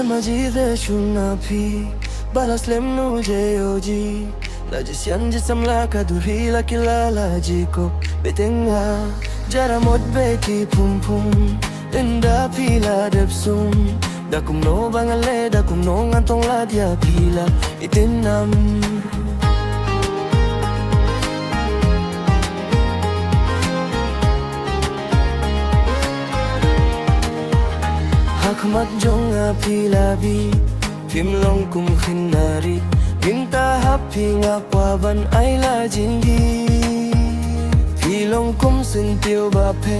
majide shuna phi balas lem nu jeoji la jisian jisamla kaduri la kilala jiko betenga jara mod beti pum pum inda pila depsum dakum no bangale dakum no ngantong la dia pila itinam Hakmat jonga pilabi Pim long kum khinari Minta hapi ngakwaban ay la jindi Pilong kum sentiu bape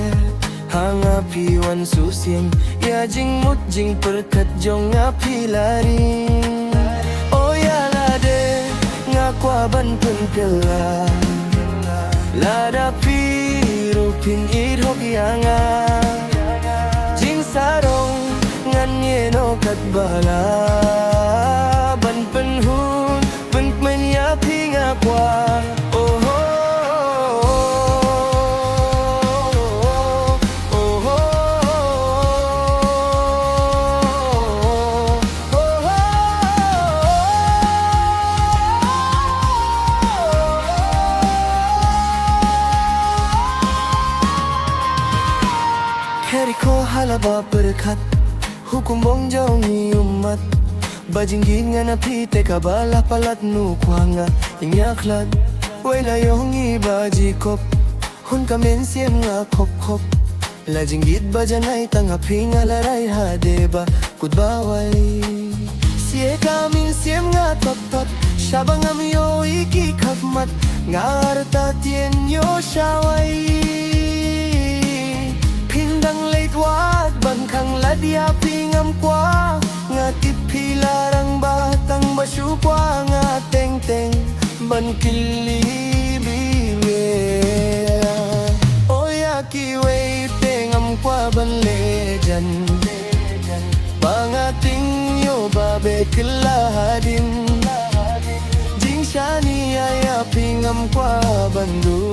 Hanga piwan susien Ya jing mut jing perkat jonga pilari Oh Ialade ngakwaban penkela Lada piru pin idhok yanga Jing sarong Nganye no kat bala ban penhun pen menya pinga kwa oh oh oh oh Keriko halaba berkat Hukum bong jauh ni umat Bajinggin nga na pite kabalah palat nu kuanga Inyaklat Wala yung ibajikop Hun kamen siem nga kop kop Lajinggit bajanay tangapi nga laray hadeba Kudbaway Siye kamin siem nga top top Shabang amyo ikikapmat Nga arta tien yo shaway Pindang late wat Bangkang ladia pingam kwa Nga tipilarang batang basupwa Nga teng teng ban kilibiwe Oya kiwe tengam kwa ban lejan Bangating yo babe kilahadin Jing shani aya pingam kwa bandu